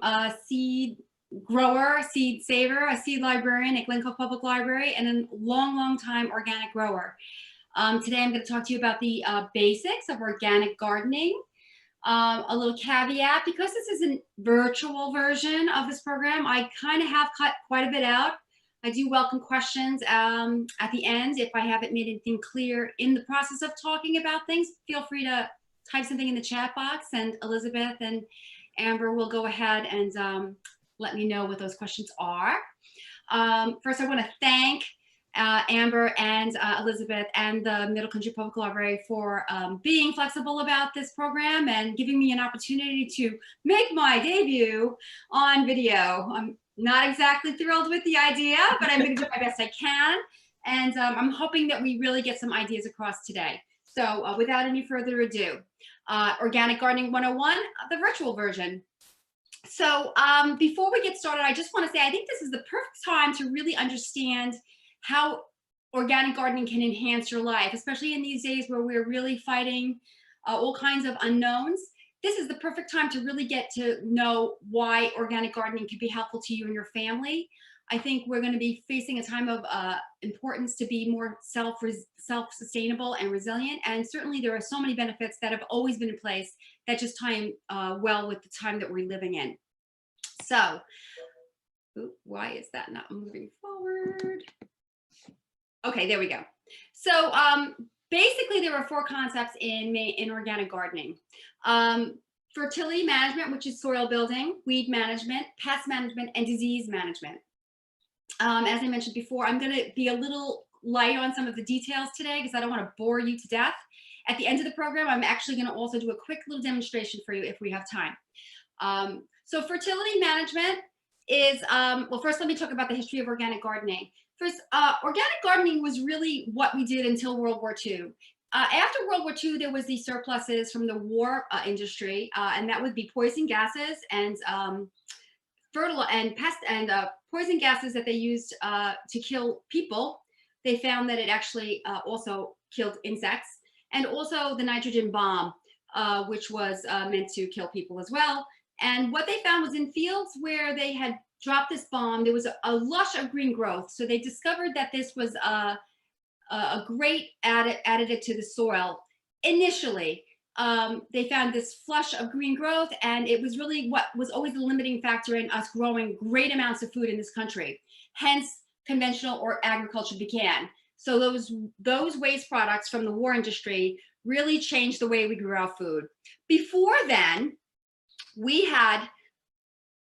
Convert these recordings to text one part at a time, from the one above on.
a seed grower, seed saver, a seed librarian at Glencoe Public Library, and a long time organic grower. Today I'm going to talk to you about the basics of organic gardening. A little caveat, because this is a virtual version of this program, I kind of have cut quite a bit out. I do welcome questions at the end. If I haven't made anything clear in the process of talking about things, feel free to type something in the chat box, and Elizabeth and Amber will go ahead and let me know what those questions are. First, I want to thank Amber and Elizabeth and the Middle Country Public Library for being flexible about this program and giving me an opportunity to make my debut on video. I'm not exactly thrilled with the idea, but I'm going to do my best I can. And I'm hoping that we really get some ideas across today. So without any further ado, Organic Gardening 101, the virtual version. So before we get started, I just want to say I think this is the perfect time to really understand how organic gardening can enhance your life, especially in these days where we're really fighting all kinds of unknowns. This is the perfect time to really get to know why organic gardening can be helpful to you and your family. I think we're going to be facing a time of importance to be more self-sustainable and resilient. And certainly there are so many benefits that have always been in place that just tie well with the time that we're living in. So, why is that not moving forward? Okay, there we go. So basically there are 4 concepts in organic gardening. Fertility management, which is soil building, weed management, pest management, and disease management. As I mentioned before, I'm going to be a little light on some of the details today because I don't want to bore you to death. At the end of the program, I'm actually going to also do a quick little demonstration for you if we have time. So fertility management is, well, first let me talk about the history of organic gardening. First, organic gardening was really what we did until World War II. After World War II, there was these surpluses from the war industry, and that would be poison gases and poison gases that they used to kill people. They found that it actually also killed insects, and also the nitrogen bomb, which was meant to kill people as well. And what they found was in fields where they had dropped this bomb, there was a lush of green growth. So they discovered that this was a great additive to the soil. Initially, they found this flush of green growth, and it was really what was always the limiting factor in us growing great amounts of food in this country. Hence, conventional or agriculture began. So those waste products from the war industry really changed the way we grew our food. Before then, we had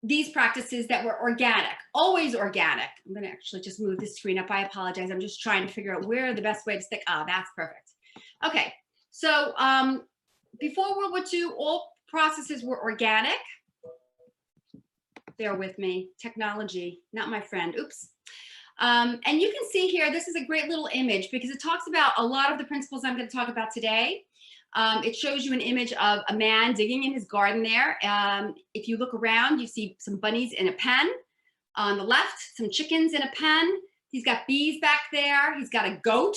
these practices that were organic, always organic. I'm going to actually just move this screen up. I apologize. I'm just trying to figure out where the best way to stick. Ah, that's perfect. Okay, so before World War II, all processes were organic. Bear with me. Technology, not my friend. Oops. And you can see here, this is a great little image because it talks about a lot of the principles I'm going to talk about today. It shows you an image of a man digging in his garden there. If you look around, you see some bunnies in a pen. On the left, some chickens in a pen. He's got bees back there. He's got a goat.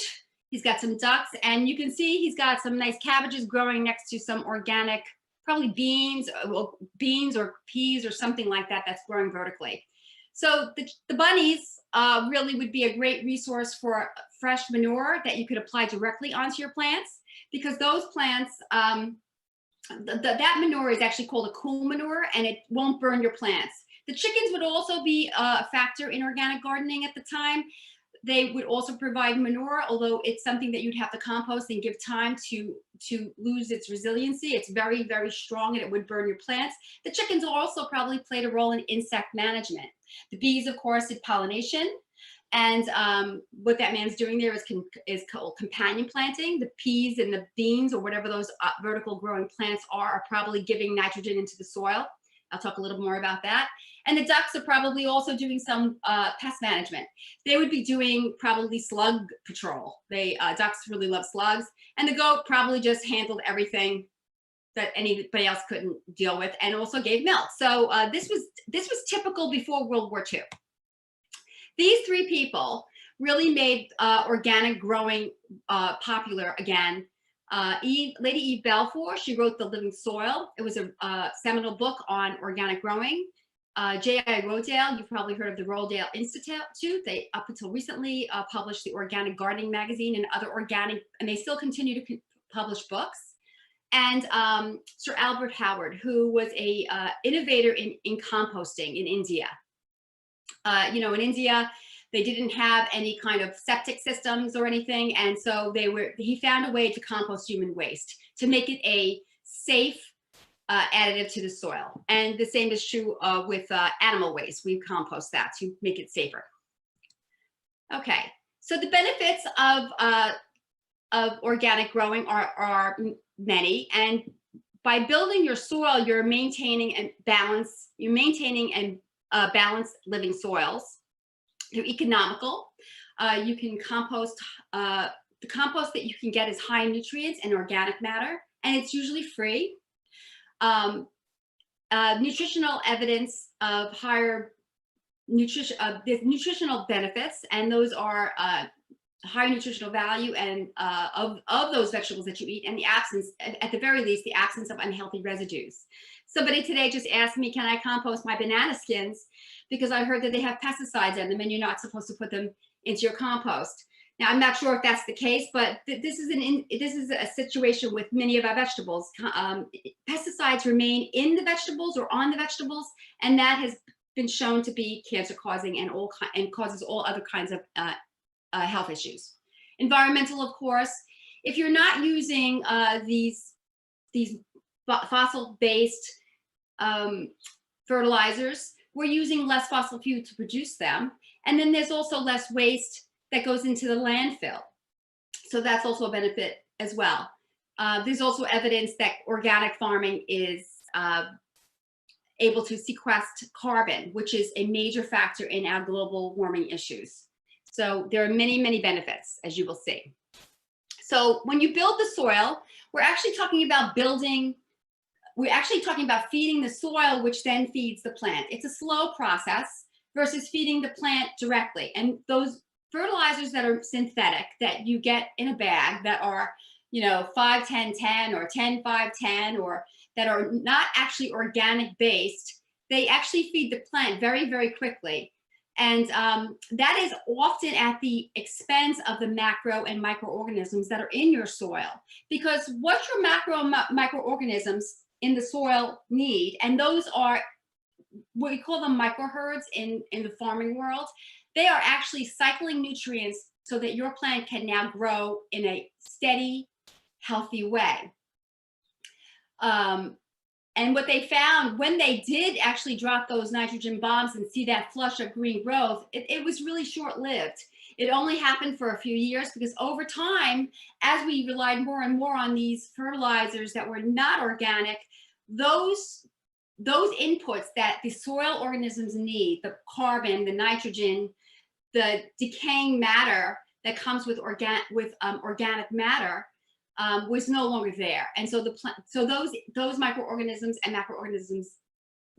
He's got some ducks. And you can see he's got some nice cabbages growing next to some organic, probably beans or peas or something like that that's growing vertically. So the bunnies really would be a great resource for fresh manure that you could apply directly onto your plants, because those plants, that manure is actually called a cool manure, and it won't burn your plants. The chickens would also be a factor in organic gardening at the time. They would also provide manure, although it's something that you'd have to compost and give time to lose its resiliency. It's very, very strong, and it would burn your plants. The chickens also probably played a role in insect management. The bees, of course, did pollination. And what that man's doing there is called companion planting. The peas and the beans, or whatever those vertical growing plants are probably giving nitrogen into the soil. I'll talk a little more about that. And the ducks are probably also doing some pest management. They would be doing probably slug patrol. Ducks really love slugs. And the goat probably just handled everything that anybody else couldn't deal with, and also gave milk. So this was typical before World War II. These 3 people really made organic growing popular again. Lady Eve Balfour, she wrote The Living Soil. It was a seminal book on organic growing. J.I. Rodale, you've probably heard of the Rodale Institute. They, up until recently, published the Organic Gardening magazine and other organic, and they still continue to publish books. And Sir Albert Howard, who was a innovator in composting in India. In India, they didn't have any kind of septic systems or anything, and so he found a way to compost human waste to make it a safe additive to the soil. And the same is true with animal waste. We compost that to make it safer. Okay, so the benefits of organic growing are many, and by building your soil, you're maintaining and balanced living soils. They're economical. You can compost. The compost that you can get is high in nutrients and organic matter, and it's usually free. Nutritional evidence of higher nutritional benefits, and those are higher nutritional value and of those vegetables that you eat, and the absence, at the very least, the absence of unhealthy residues. Somebody today just asked me, can I compost my banana skins? Because I heard that they have pesticides in them and you're not supposed to put them into your compost. Now, I'm not sure if that's the case, but this is a situation with many of our vegetables. Pesticides remain in the vegetables or on the vegetables, and that has been shown to be cancer causing and causes all other kinds of health issues. Environmental, of course. If you're not using these fossil-based fertilizers, we're using less fossil fuel to produce them. And then there's also less waste that goes into the landfill. So that's also a benefit as well. There's also evidence that organic farming is able to sequester carbon, which is a major factor in our global warming issues. So there are many, many benefits, as you will see. So when you build the soil, we're actually talking about feeding the soil, which then feeds the plant. It's a slow process versus feeding the plant directly. And those fertilizers that are synthetic that you get in a bag that are, 5, 10, 10 or 10, 5, 10, or that are not actually organic based, they actually feed the plant very, very quickly. And that is often at the expense of the macro and microorganisms that are in your soil. Because what your macro and microorganisms in the soil need, and those are what we call them microherds in the farming world, they are actually cycling nutrients so that your plant can now grow in a steady, healthy way. And what they found when they did actually drop those nitrogen bombs and see that flush of green growth, it was really short-lived. It only happened for a few years because over time, as we relied more and more on these fertilizers that were not organic, those inputs that the soil organisms need, the carbon, the nitrogen, the decaying matter that comes with organic matter, was no longer there, and so those microorganisms and macroorganisms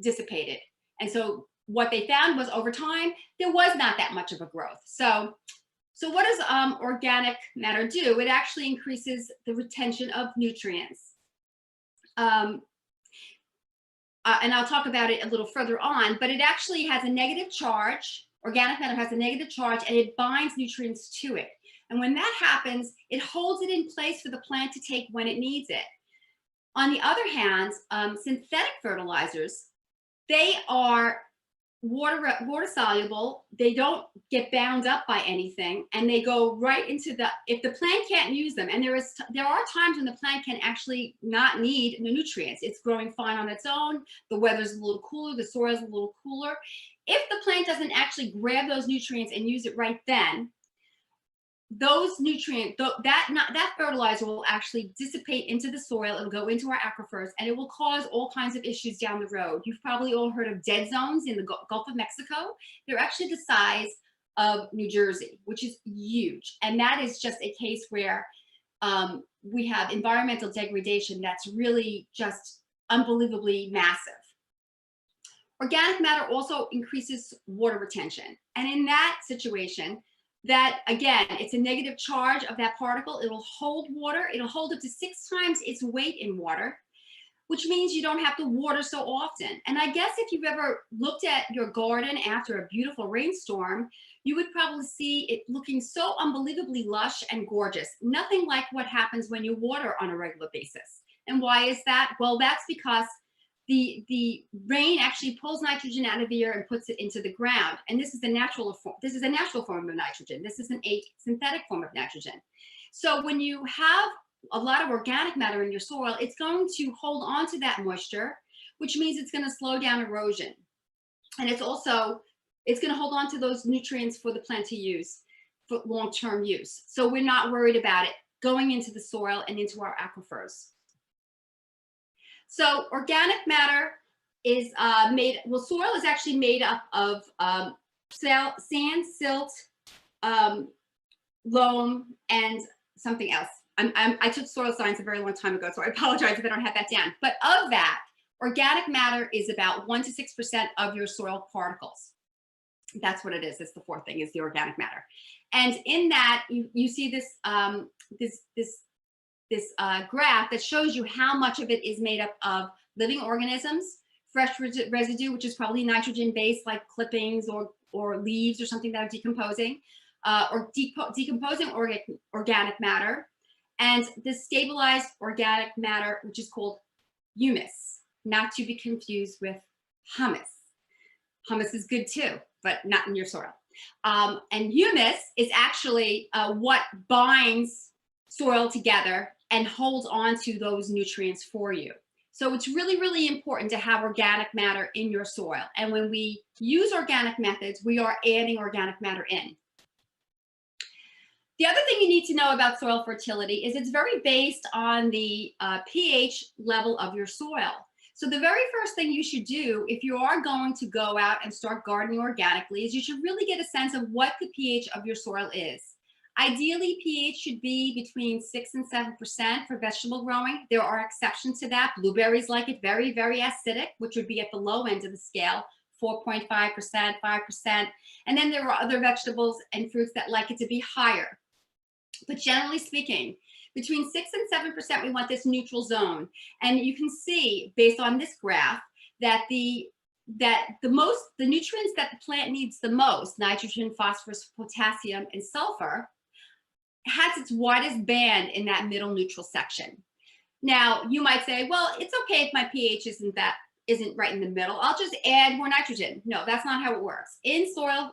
dissipated. And so what they found was over time there was not that much of a growth. So what does organic matter do? It actually increases the retention of nutrients. And I'll talk about it a little further on, but it actually has a negative charge. Organic matter has a negative charge, and it binds nutrients to it. And when that happens, it holds it in place for the plant to take when it needs it. On the other hand, synthetic fertilizers, they are water soluble. They don't get bound up by anything, and they go right into if the plant can't use them, and there are times when the plant can actually not need the nutrients. It's growing fine on its own. The weather's a little cooler. The soil's a little cooler. If the plant doesn't actually grab those nutrients and use it right then, those nutrients, that fertilizer will actually dissipate into the soil. It'll go into our aquifers, and it will cause all kinds of issues down the road. You've probably all heard of dead zones in the Gulf of Mexico. They're actually the size of New Jersey, which is huge. And that is just a case where we have environmental degradation that's really just unbelievably massive. Organic matter also increases water retention. And in that situation, that again, it's a negative charge of that particle. It'll hold water. It'll hold up to 6 times its weight in water. which means you don't have to water so often. And I guess if you've ever looked at your garden after a beautiful rainstorm, you would probably see it looking so unbelievably lush and gorgeous. Nothing like what happens when you water on a regular basis. And why is that? Well, that's because the rain actually pulls nitrogen out of the air and puts it into the ground. And this is a natural form of nitrogen. This isn't a synthetic form of nitrogen. So when you have a lot of organic matter in your soil, it's going to hold on to that moisture, which means it's going to slow down erosion. And it's going to hold on to those nutrients for the plant to use for long-term use. So we're not worried about it going into the soil and into our aquifers. So organic matter is soil is actually made up of sand, silt, loam, and something else. I took soil science a very long time ago, so I apologize if I don't have that down. But of that, organic matter is about 1 to 6% of your soil particles. That's what it is. That's the fourth thing, is the organic matter. And in that, you see this graph that shows you how much of it is made up of living organisms, fresh residue, which is probably nitrogen-based, like clippings or leaves or something that are decomposing, or decomposing organic matter, and the stabilized organic matter, which is called humus, not to be confused with humus. Humus is good too, but not in your soil. And humus is actually what binds soil together and holds on to those nutrients for you. So it's really, really important to have organic matter in your soil. And when we use organic methods, we are adding organic matter in. The other thing you need to know about soil fertility is it's very based on the pH level of your soil. So the very first thing you should do if you are going to go out and start gardening organically is you should really get a sense of what the pH of your soil is. Ideally, pH should be between 6 and 7% for vegetable growing. There are exceptions to that. Blueberries like it very, very acidic, which would be at the low end of the scale, 4.5%, 5%. And then there are other vegetables and fruits that like it to be higher. But generally speaking, between 6 and 7%, we want this neutral zone. And you can see, based on this graph, that the nutrients that the plant needs the most, nitrogen, phosphorus, potassium, and sulfur, has its widest band in that middle neutral section. Now, you might say, well, it's okay if my pH isn't right in the middle. I'll just add more nitrogen. No, that's not how it works. Soil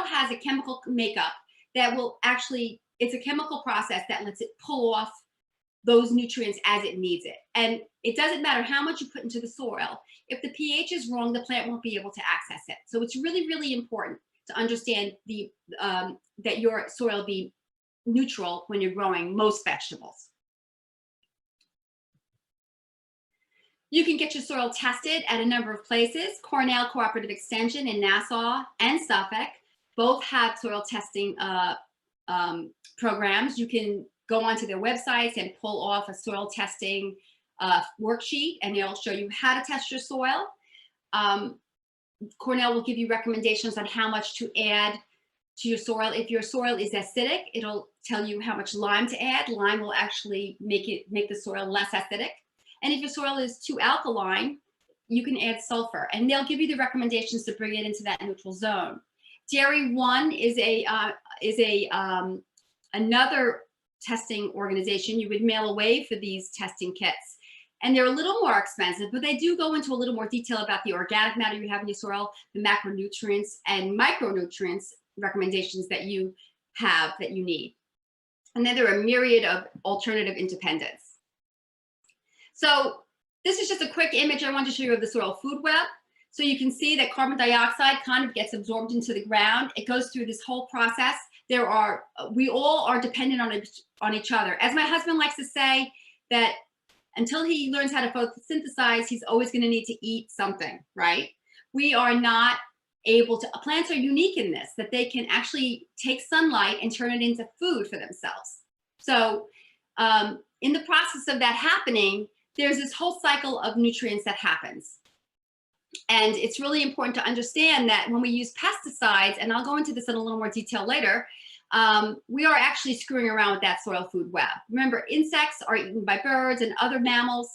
has a chemical makeup that will actually, it's a chemical process that lets it pull off those nutrients as it needs it. And it doesn't matter how much you put into the soil. If the pH is wrong, the plant won't be able to access it. So it's really, really important to understand that your soil be neutral when you're growing most vegetables. You can get your soil tested at a number of places. Cornell Cooperative Extension in Nassau and Suffolk both have soil testing programs. You can go onto their websites and pull off a soil testing worksheet, and they'll show you how to test your soil. Cornell will give you recommendations on how much to add to your soil. If your soil is acidic, it'll tell you how much lime to add. Lime will actually make the soil less acidic. And if your soil is too alkaline, you can add sulfur, and they'll give you the recommendations to bring it into that neutral zone. Dairy One is another testing organization. You would mail away for these testing kits, and they're a little more expensive, but they do go into a little more detail about the organic matter you have in your soil, the macronutrients and micronutrients recommendations that you have that you need. And then there are a myriad of alternative independents. So this is just a quick image I want to show you of the soil food web. So you can see that carbon dioxide kind of gets absorbed into the ground. It goes through this whole process. We all are dependent on each other. As my husband likes to say, that until he learns how to photosynthesize, he's always going to need to eat something, right? We are not able to, plants are unique in this, that they can actually take sunlight and turn it into food for themselves. So in the process of that happening, there's this whole cycle of nutrients that happens. And it's really important to understand that when we use pesticides, and I'll go into this in a little more detail later, we are actually screwing around with that soil food web. Remember, insects are eaten by birds and other mammals,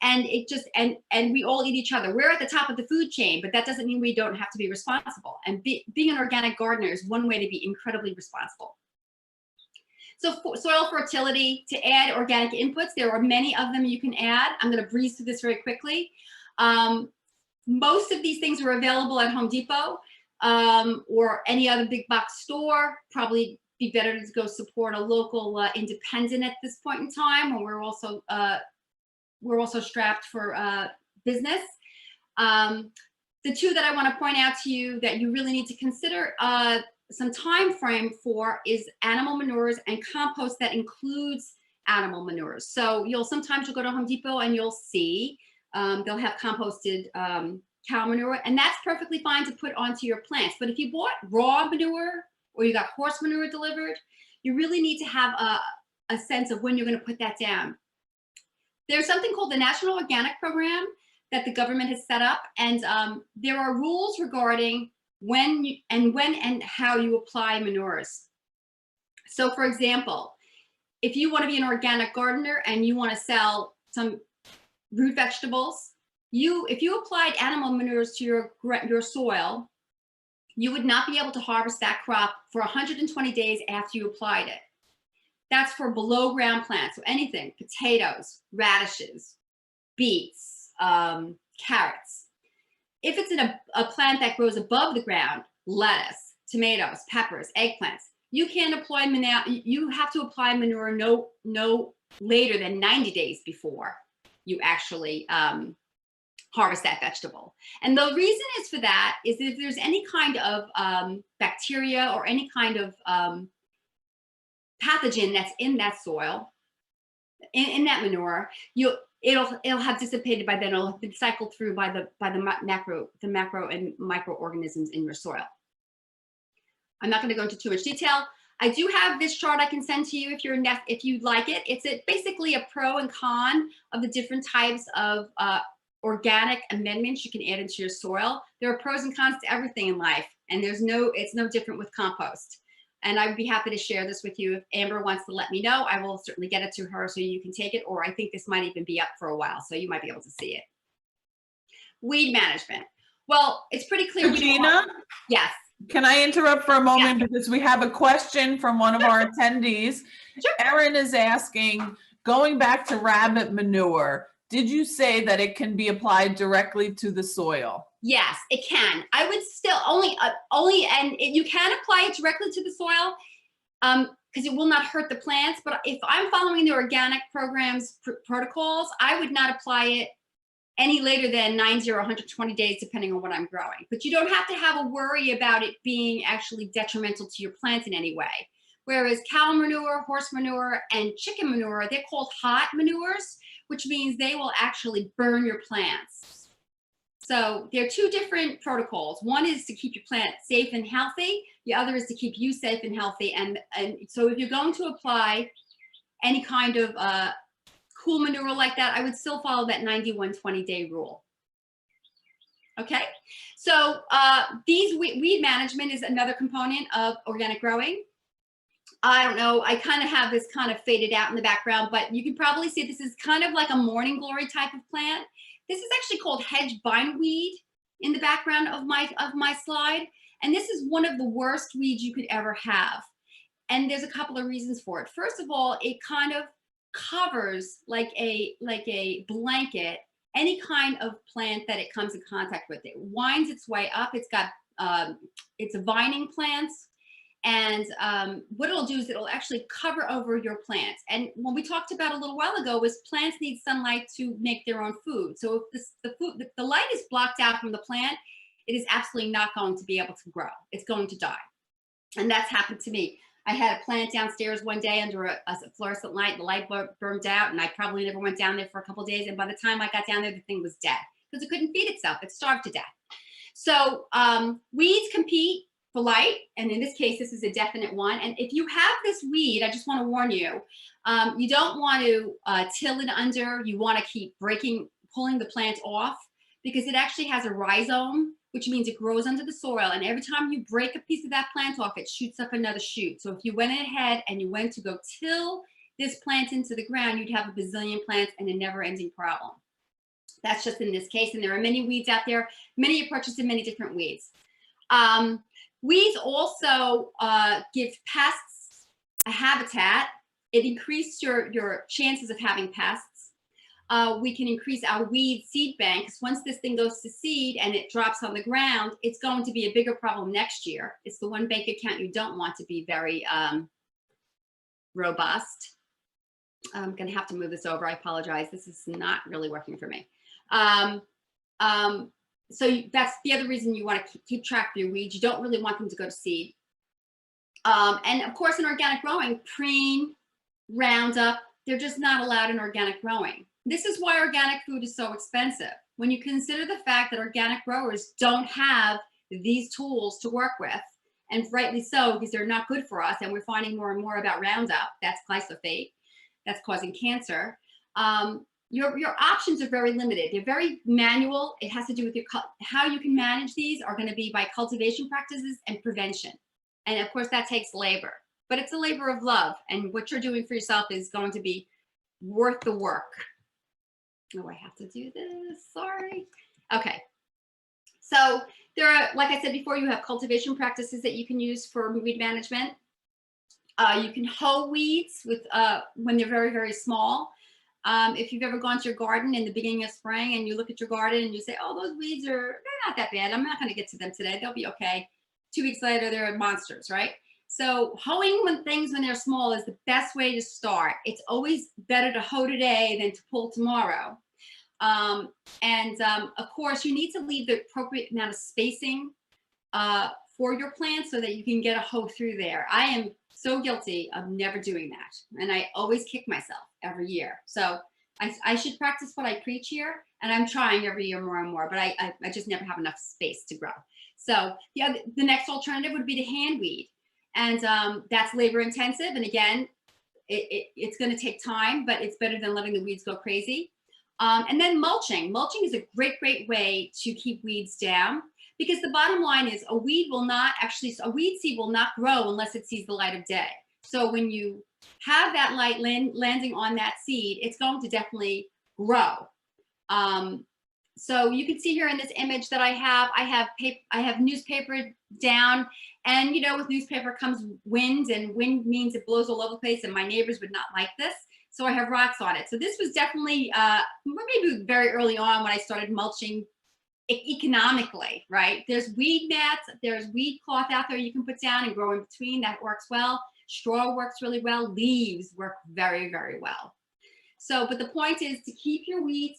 And it just, and we all eat each other. We're at the top of the food chain, but that doesn't mean we don't have to be responsible. And being an organic gardener is one way to be incredibly responsible. So soil fertility, to add organic inputs, there are many of them you can add. I'm going to breeze through this very quickly. Most of these things are available at Home Depot or any other big box store. Probably be better to go support a local independent at this point in time, when we're also strapped for business. The two that I want to point out to you that you really need to consider some time frame for is animal manures and compost that includes animal manures. So sometimes you'll go to Home Depot and you'll see they'll have composted cow manure, and that's perfectly fine to put onto your plants. But if you bought raw manure or you got horse manure delivered, you really need to have a sense of when you're going to put that down. There's something called the National Organic Program that the government has set up, and there are rules regarding when and how you apply manures. So for example, if you want to be an organic gardener and you want to sell some root vegetables, if you applied animal manures to your soil, you would not be able to harvest that crop for 120 days after you applied it. That's for below ground plants, so anything, potatoes, radishes, beets, carrots. If it's in a plant that grows above the ground, lettuce, tomatoes, peppers, eggplants, you can apply manure. You have to apply manure no later than 90 days before you actually harvest that vegetable. And the reason is for that is if there's any kind of bacteria or any kind of pathogen that's in that soil, in that manure, it'll have dissipated by then. It'll have been cycled through by the macro and microorganisms in your soil. I'm not going to go into too much detail. I do have this chart I can send to you if you'd like it. It's basically a pro and con of the different types of organic amendments you can add into your soil. There are pros and cons to everything in life, and it's no different with compost. And I'd be happy to share this with you. If Amber wants to let me know, I will certainly get it to her so you can take it, or I think this might even be up for a while, so you might be able to see it. Weed management. Well, it's pretty clear. Regina? Yes. Can I interrupt for a moment? Yeah. Because we have a question from one of our attendees. Sure. Erin is asking, going back to rabbit manure, did you say that it can be applied directly to the soil? Yes, it can. I would still you can apply it directly to the soil because it will not hurt the plants. But if I'm following the organic program's protocols, I would not apply it any later than 90 or 120 days, depending on what I'm growing. But you don't have to have a worry about it being actually detrimental to your plants in any way. Whereas cow manure, horse manure, and chicken manure, they're called hot manures, which means they will actually burn your plants. So there are two different protocols. One is to keep your plant safe and healthy. The other is to keep you safe and healthy. And so if you're going to apply any kind of cool manure like that, I would still follow that 90-120 day rule. Okay, so weed management is another component of organic growing. I don't know, I kind of have this kind of faded out in the background, but you can probably see this is kind of like a morning glory type of plant. This is actually called hedge bindweed in the background of my slide. And this is one of the worst weeds you could ever have. And there's a couple of reasons for it. First of all, it kind of covers like a blanket any kind of plant that it comes in contact with. It winds its way up. It's got it's a vining plants, and what it'll do is it'll actually cover over your plants. And when we talked about a little while ago was plants need sunlight to make their own food. So if the light is blocked out from the plant, it is absolutely not going to be able to grow. It's going to die. And that's happened to me. I had a plant downstairs one day under a fluorescent light. The light burned out, and I probably never went down there for a couple of days. And by the time I got down there, the thing was dead because it couldn't feed itself. It starved to death. So weeds compete for light, and in this case, this is a definite one. And if you have this weed, I just want to warn you, you don't want to till it under. You want to keep pulling the plant off, because it actually has a rhizome, which means it grows under the soil. And every time you break a piece of that plant off, it shoots up another shoot. So if you went ahead and you went to go till this plant into the ground, you'd have a bazillion plants and a never-ending problem. That's just in this case. And there are many weeds out there, many approaches to many different weeds. Weeds also give pests a habitat. It increases your chances of having pests. We can increase our weed seed banks. Once this thing goes to seed and it drops on the ground, it's going to be a bigger problem next year. It's the one bank account you don't want to be very robust. I'm going to have to move this over. I apologize. This is not really working for me. So that's the other reason you want to keep track of your weeds. You don't really want them to go to seed. And of course, in organic growing, preen, Roundup, they're just not allowed in organic growing. This is why organic food is so expensive. When you consider the fact that organic growers don't have these tools to work with, and rightly so, because they're not good for us, and we're finding more and more about Roundup, that's glyphosate, that's causing cancer. Your options are very limited. They're very manual. It has to do with how you can manage these are going to be by cultivation practices and prevention. And of course, that takes labor, but it's a labor of love. And what you're doing for yourself is going to be worth the work. Oh, I have to do this. Sorry. Okay. So there are, like I said before, you have cultivation practices that you can use for weed management. You can hoe weeds with when they're very, very small. If you've ever gone to your garden in the beginning of spring and you look at your garden and you say, oh, those weeds they're not that bad. I'm not going to get to them today. They'll be okay. 2 weeks later, they're monsters, right? So hoeing when they're small is the best way to start. It's always better to hoe today than to pull tomorrow. Of course, you need to leave the appropriate amount of spacing for your plants so that you can get a hoe through there. I am so guilty of never doing that. And I always kick myself every year. So I should practice what I preach here. And I'm trying every year more and more, but I just never have enough space to grow. So the next alternative would be to hand weed. And that's labor intensive. And again, it's going to take time, but it's better than letting the weeds go crazy. And then mulching. Mulching is a great, great way to keep weeds down, because the bottom line is a weed seed will not grow unless it sees the light of day. So when you have that light landing on that seed, it's going to definitely grow. So you can see here in this image that I have newspaper down, and you know, with newspaper comes wind, and wind means it blows all over the place, and my neighbors would not like this. So I have rocks on it. So this was definitely maybe very early on when I started mulching economically, right? There's weed mats, there's weed cloth out there you can put down and grow in between. That works well. Straw works really well. Leaves work very, very well. So, but the point is to keep your weeds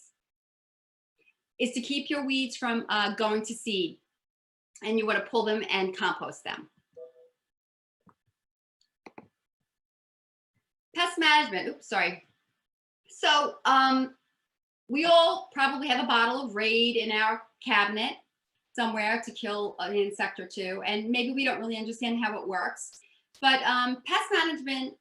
from going to seed, and you want to pull them and compost them. Pest management. Oops, sorry. So we all probably have a bottle of Raid in our cabinet somewhere to kill an insect or two, and maybe we don't really understand how it works. But pest management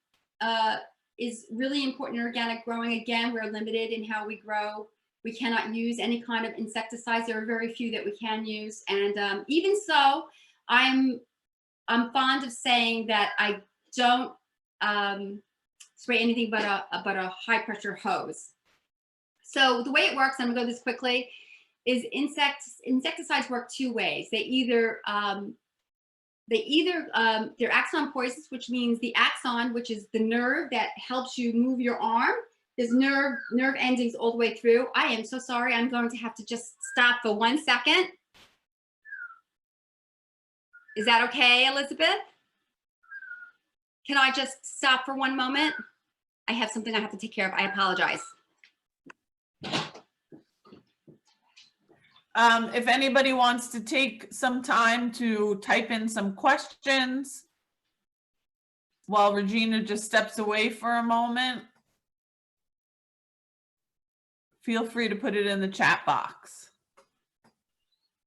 is really important in organic growing. Again, we're limited in how we grow. We cannot use any kind of insecticides. There are very few that we can use, and even so, I'm fond of saying that I don't spray anything but a high pressure hose. So the way it works, I'm gonna go this quickly, is insecticides work two ways. They're axon poisons, which means the axon, which is the nerve that helps you move your arm. There's nerve endings all the way through. I am so sorry. I'm going to have to just stop for 1 second. Is that okay, Elizabeth? Can I just stop for 1 moment? I have something I have to take care of. I apologize. If anybody wants to take some time to type in some questions while Regina just steps away for a moment, feel free to put it in the chat box.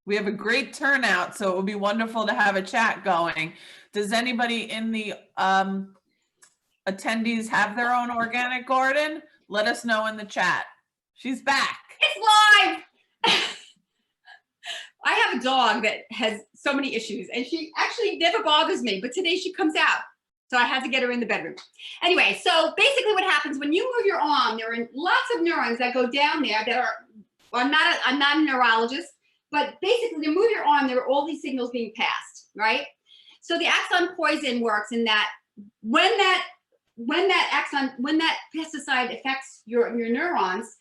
We have a great turnout, so it would be wonderful to have a chat going. Does anybody in the attendees have their own organic garden? Let us know in the chat. She's back. It's live. I have a dog that has so many issues, and she actually never bothers me, but today she comes out. So I had to get her in the bedroom. Anyway, so basically what happens when you move your arm, there are lots of neurons that go down there that are well, I'm not a neurologist, but basically to move your arm, there are all these signals being passed, right? So the axon poison works in that when that pesticide affects your neurons,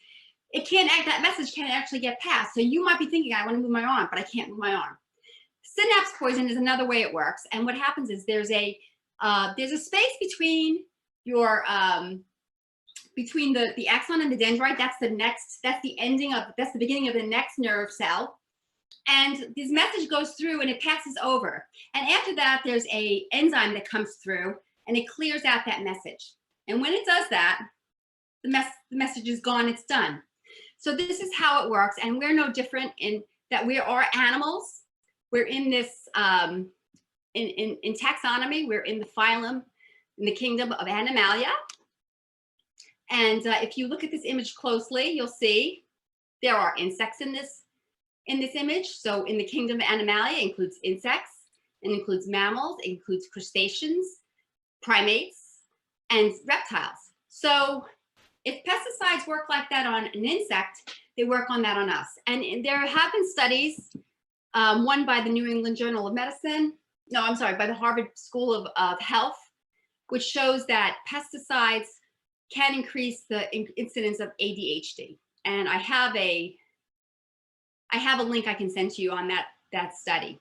that message can't actually get passed. So you might be thinking, I want to move my arm, but I can't move my arm. Synapse poison is another way it works. And what happens is there's a space between your between the axon and the dendrite. That's the beginning of the next nerve cell. And this message goes through and it passes over. And after that, there's a enzyme that comes through and it clears out that message. And when it does that, the message is gone, it's done. So this is how it works. And we're no different in that we are animals. We're in this, in taxonomy, we're in the phylum, in the kingdom of Animalia. And if you look at this image closely, you'll see there are insects in this image. So in the kingdom of Animalia, it includes insects, it includes mammals, it includes crustaceans, primates, and reptiles. So if pesticides work like that on an insect, they work on that on us. And there have been studies, one by the New England Journal of Medicine, no, I'm sorry, by the Harvard School of Health, which shows that pesticides can increase the incidence of ADHD. And I have a link I can send to you on that study.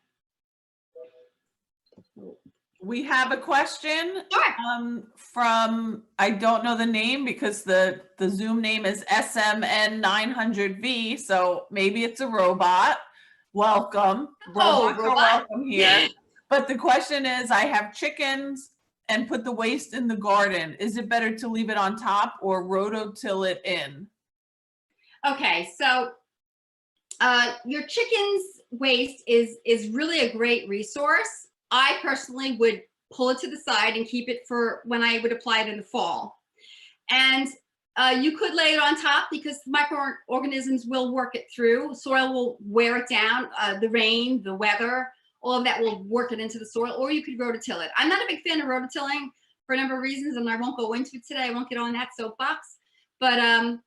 We have a question. Sure. From, I don't know the name because the Zoom name is SMN900V, so maybe it's a robot. Welcome. Robots are welcome here. But the question is, I have chickens and put the waste in the garden. Is it better to leave it on top or rototill it in? Okay, so your chicken's waste is really a great resource. I personally would pull it to the side and keep it for when I would apply it in the fall. And you could lay it on top because microorganisms will work it through. Soil will wear it down. The rain, the weather, all of that will work it into the soil, or you could rototill it. I'm not a big fan of rototilling for a number of reasons, and I won't go into it today. I won't get on that soapbox. But I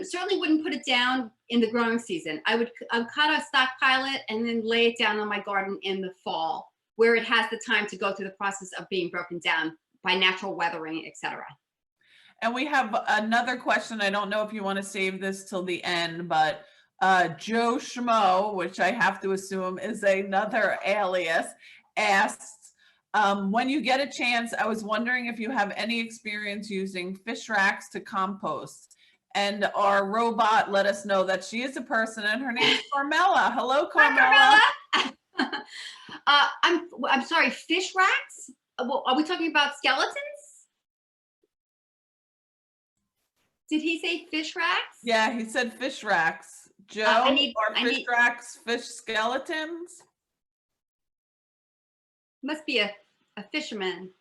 certainly wouldn't put it down in the growing season. I'd kind of stockpile it and then lay it down on my garden in the fall, where it has the time to go through the process of being broken down by natural weathering, etc. And we have another question. I don't know if you want to save this till the end, but Joe Schmo, which I have to assume is another alias, asks, when you get a chance, I was wondering if you have any experience using fish racks to compost. And our robot let us know that she is a person and her name is Carmela. Hello, Carmela. Hi, Carmela. I'm sorry, fish racks? Are we talking about skeletons? Did he say fish racks? Yeah, he said fish racks. Joe, fish racks, fish skeletons? Must be a fisherman.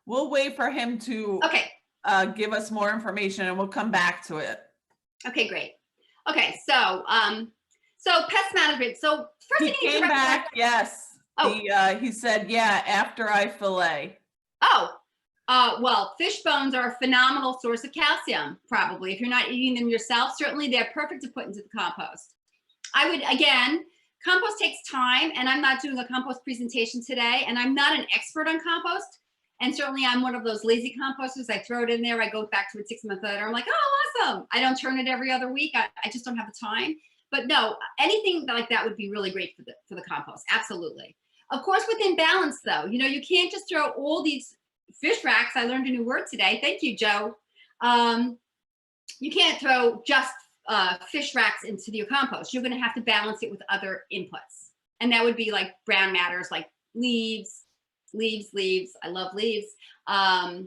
We'll wait for him to give us more information and we'll come back to it. Okay, great. Okay, so pest management. So first he came back, yes. Oh. He said, yeah, after I fillet. Oh, well, fish bones are a phenomenal source of calcium, probably. If you're not eating them yourself, certainly they're perfect to put into the compost. Again, compost takes time, and I'm not doing a compost presentation today, and I'm not an expert on compost. And certainly I'm one of those lazy composters. I throw it in there, I go back to it 6 months later. I'm like, oh, awesome. I don't turn it every other week. I just don't have the time. But no, anything like that would be really great for the compost. Absolutely. Of course, within balance though, you can't just throw all these fish racks. I learned a new word today. Thank you, Joe. You can't throw just fish racks into your compost. You're going to have to balance it with other inputs. And that would be like brown matters like leaves. I love leaves. Other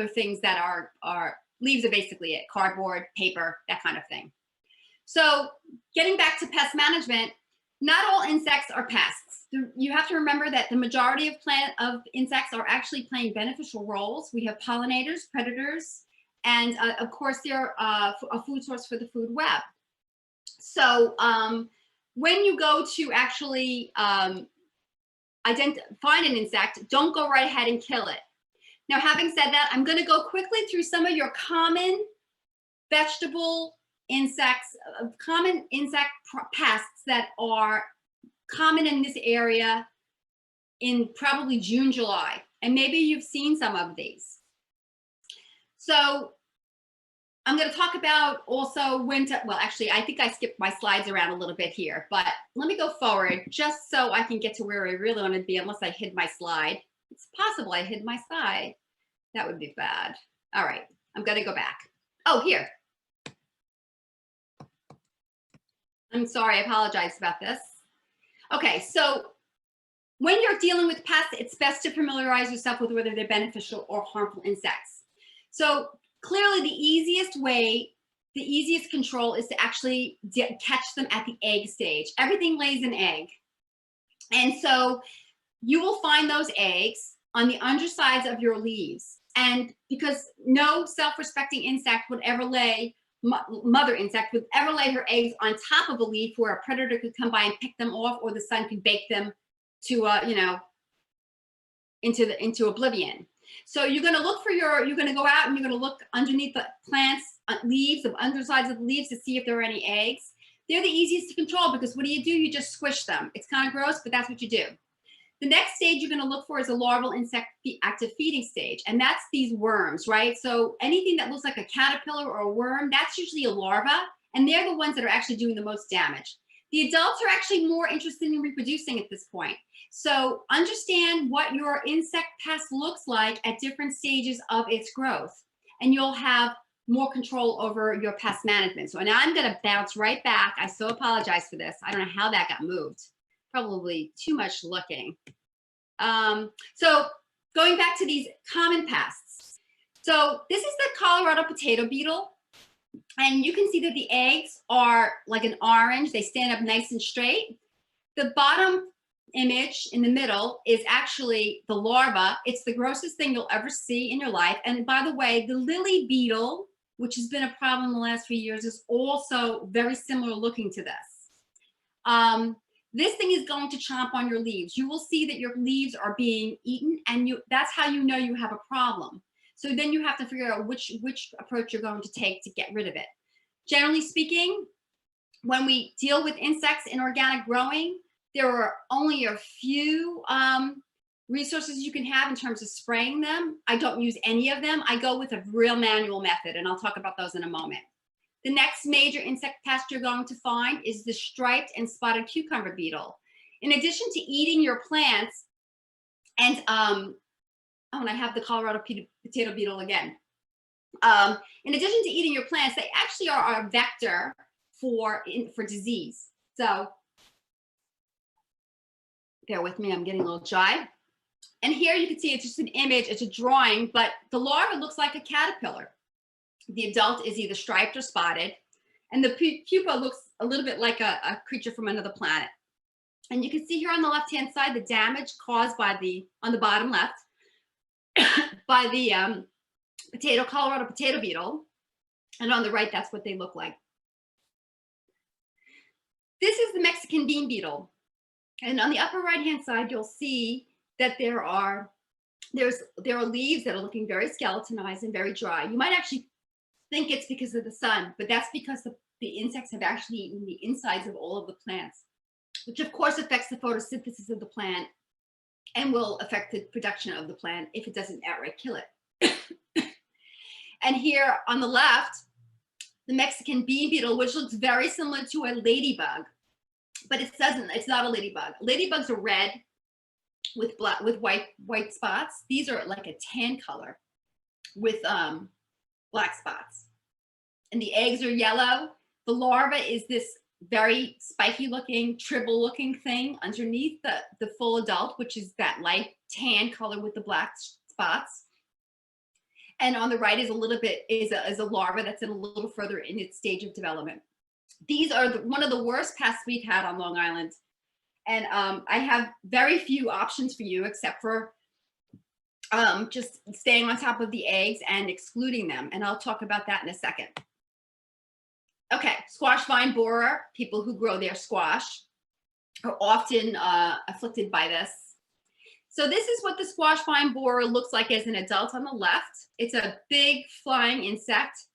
things that are leaves are basically it. Cardboard, paper, that kind of thing. So getting back to pest management, not all insects are pests. You have to remember that the majority of insects are actually playing beneficial roles. We have pollinators, predators, and of course they're a food source for the food web. So when you go to actually find an insect, don't go right ahead and kill it. Now, having said that, I'm going to go quickly through some of your common vegetable insects, common insect pests that are common in this area in probably June, July. And maybe you've seen some of these. So I'm going to talk about also when to, well, actually, I think I skipped my slides around a little bit here, but let me go forward just so I can get to where I really want to be, unless I hid my slide. It's possible I hid my slide. That would be bad. All right, I'm going to go back. Oh, here. I'm sorry, I apologize about this. Okay, so when you're dealing with pests, it's best to familiarize yourself with whether they're beneficial or harmful insects. So clearly the easiest way, the easiest control is to actually catch them at the egg stage. Everything lays an egg. And so you will find those eggs on the undersides of your leaves. And because no self-respecting insect would ever lay, mother insect would ever lay her eggs on top of a leaf where a predator could come by and pick them off, or the sun could bake them to, you know, into oblivion. So you're going to look for you're going to go out and you're going to look underneath the plants, leaves, the undersides of the leaves to see if there are any eggs. They're the easiest to control because what do? You just squish them. It's kind of gross, but that's what you do. The next stage you're going to look for is a larval insect active feeding stage. And that's these worms, right? So anything that looks like a caterpillar or a worm, that's usually a larva. And they're the ones that are actually doing the most damage. The adults are actually more interested in reproducing at this point. So understand what your insect pest looks like at different stages of its growth, and you'll have more control over your pest management. So now I'm going to bounce right back. I so apologize for this. I don't know how that got moved. Probably too much looking. So going back to these common pests. So this is the Colorado potato beetle. And you can see that the eggs are like an orange. They stand up nice and straight. The bottom image in the middle is actually the larva. It's the grossest thing you'll ever see in your life. And by the way, the lily beetle, which has been a problem in the last few years, is also very similar looking to this. This thing is going to chomp on your leaves. You will see that your leaves are being eaten, and that's how you know you have a problem. So then you have to figure out which approach you're going to take to get rid of it. Generally speaking, when we deal with insects in organic growing, there are only a few resources you can have in terms of spraying them. I don't use any of them. I go with a real manual method, and I'll talk about those in a moment. The next major insect pest you're going to find is the striped and spotted cucumber beetle. In addition to eating your plants, and and I have the Colorado potato beetle again. In addition to eating your plants, they actually are a vector for disease. So bear with me, I'm getting a little dry. And here you can see it's just an image, it's a drawing, but the larva looks like a caterpillar. The adult is either striped or spotted, and the pupa looks a little bit like a creature from another planet. And you can see here on the left-hand side the damage caused by on the bottom left, by the Colorado potato beetle, and on the right, that's what they look like. This is the Mexican bean beetle, and on the upper right-hand side, you'll see that there are leaves that are looking very skeletonized and very dry. You might actually think it's because of the sun, but that's because the insects have actually eaten the insides of all of the plants, which of course affects the photosynthesis of the plant and will affect the production of the plant if it doesn't outright kill it. And here on the left, the Mexican bean beetle, which looks very similar to a ladybug, but it's not a ladybug. Ladybugs are red with white spots. These are like a tan color with black spots. And the eggs are yellow. The larva is this very spiky looking, tribble looking thing underneath the full adult, which is that light tan color with the black spots. And on the right is a larva that's a little further in its stage of development. These are one of the worst pests we've had on Long Island. And I have very few options for you except for just staying on top of the eggs and excluding them. And I'll talk about that in a second. Okay, squash vine borer, people who grow their squash are often afflicted by this. So this is what the squash vine borer looks like as an adult on the left. It's a big flying insect.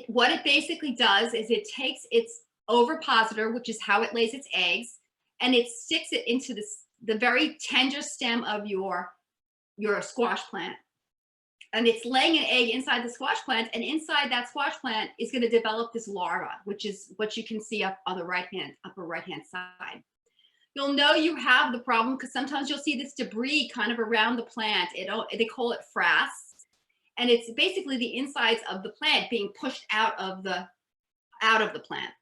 What it basically does is it takes its ovipositor, which is how it lays its eggs, and it sticks it into the very tender stem of your squash plant. And it's laying an egg inside the squash plant, and inside that squash plant is going to develop this larva, which is what you can see up on the upper right hand side. You'll know you have the problem because sometimes you'll see this debris kind of around the plant. They call it frass, and it's basically the insides of the plant being pushed out of the plant.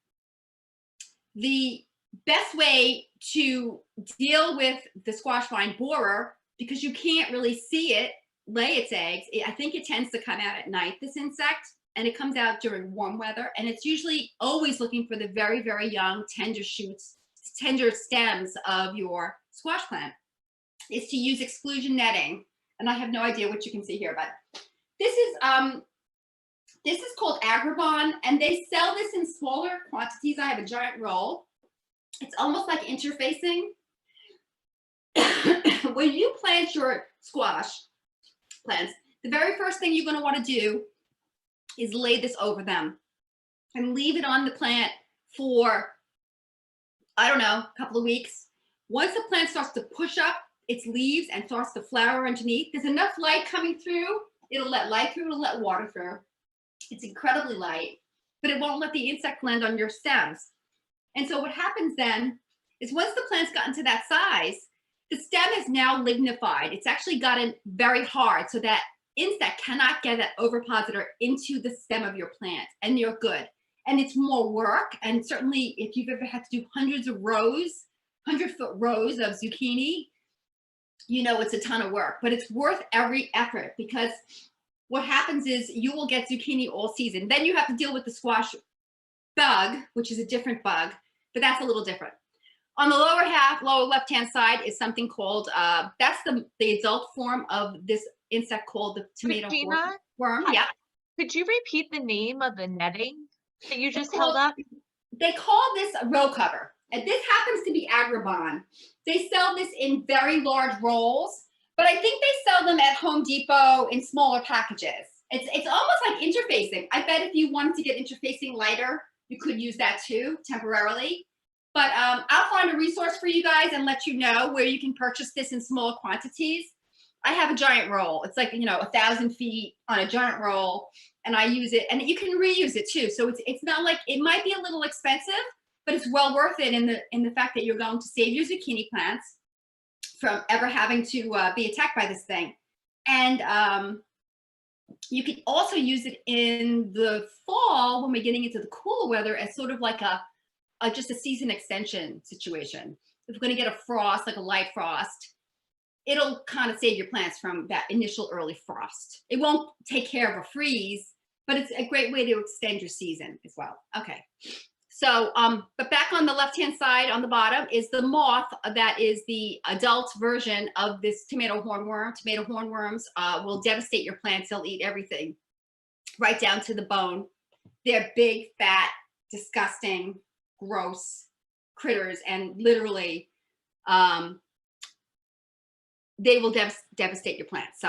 The best way to deal with the squash vine borer, because you can't really see it lay its eggs, I think it tends to come out at night, this insect, and it comes out during warm weather, and it's usually always looking for the very, very young tender shoots, tender stems of your squash plant, is to use exclusion netting. And I have no idea what you can see here, but this is called Agribon, and they sell this in smaller quantities. I have a giant roll. It's almost like interfacing. When you plant your squash plants, the very first thing you're going to want to do is lay this over them and leave it on the plant for, I don't know, a couple of weeks. Once the plant starts to push up its leaves and starts to flower underneath, there's enough light coming through. It'll let light through, it'll let water through. It's incredibly light, but it won't let the insect land on your stems. And so what happens then is once the plant's gotten to that size, the stem is now lignified. It's actually gotten very hard so that insect cannot get that ovipositor into the stem of your plant, and you're good. And it's more work. And certainly if you've ever had to do hundreds of rows, 100-foot rows of zucchini, you know it's a ton of work, but it's worth every effort, because what happens is you will get zucchini all season. Then you have to deal with the squash bug, which is a different bug, but that's a little different. On the lower left-hand side is something called, that's the adult form of this insect called the tomato worm. Hi. Yeah. Could you repeat the name of the netting that you just held up? They call this a row cover, and this happens to be Agribon. They sell this in very large rolls, but I think they sell them at Home Depot in smaller packages. It's almost like interfacing. I bet if you wanted to get interfacing lighter, you could use that too temporarily. But I'll find a resource for you guys and let you know where you can purchase this in small quantities. I have a giant roll. It's like, 1,000 feet on a giant roll, and I use it, and you can reuse it too. So it's not like, it might be a little expensive, but it's well worth it in the fact that you're going to save your zucchini plants from ever having to be attacked by this thing. And you can also use it in the fall when we're getting into the cooler weather as sort of like just a season extension situation. If we're going to get a frost, like a light frost, it'll kind of save your plants from that initial early frost. It won't take care of a freeze, but it's a great way to extend your season as well. Okay. So, but back on the left-hand side on the bottom is the moth that is the adult version of this tomato hornworm. Tomato hornworms will devastate your plants. They'll eat everything right down to the bone. They're big, fat, disgusting, gross critters, and literally they will devastate your plants.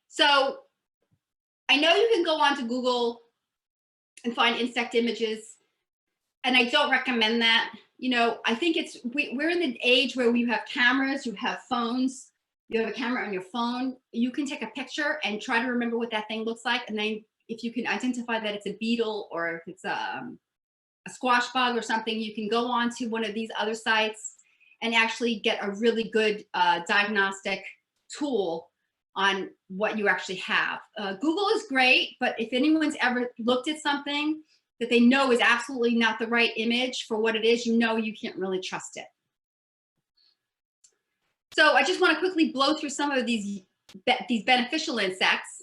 So I know you can go onto Google and find insect images, and I don't recommend that. I think we're in the age where you have cameras, you have phones, you have a camera on your phone. You can take a picture and try to remember what that thing looks like, and then if you can identify that it's a beetle or if it's a squash bug or something, you can go on to one of these other sites and actually get a really good diagnostic tool on what you actually have. Google is great, but if anyone's ever looked at something that they know is absolutely not the right image for what it is, you can't really trust it. So I just want to quickly blow through some of these beneficial insects.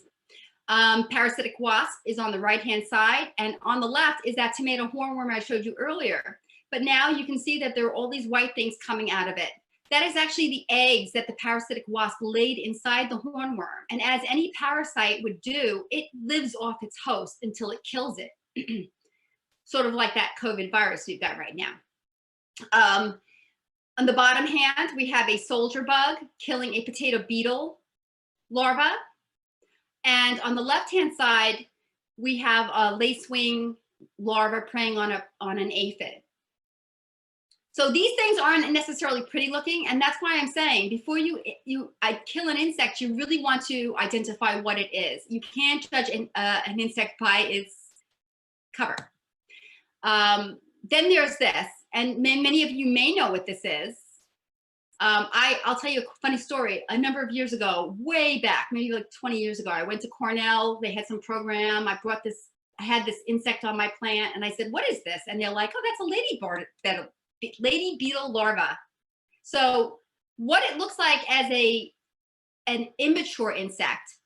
Parasitic wasp is on the right-hand side, and on the left is that tomato hornworm I showed you earlier. But now you can see that there are all these white things coming out of it. That is actually the eggs that the parasitic wasp laid inside the hornworm. And as any parasite would do, it lives off its host until it kills it. Sort of like that COVID virus we've got right now. On the bottom hand, we have a soldier bug killing a potato beetle larva. And on the left-hand side, we have a lacewing larva preying on an aphid. So these things aren't necessarily pretty looking, and that's why I'm saying before you kill an insect, you really want to identify what it is. You can't judge an insect by its cover. Then there's this, and many of you may know what this is. I'll tell you a funny story. A number of years ago, way back, maybe like 20 years ago, I went to Cornell. They had some program. I had this insect on my plant, and I said, "What is this?" And they're like, "Oh, that's a lady beetle larva." So what it looks like as an immature insect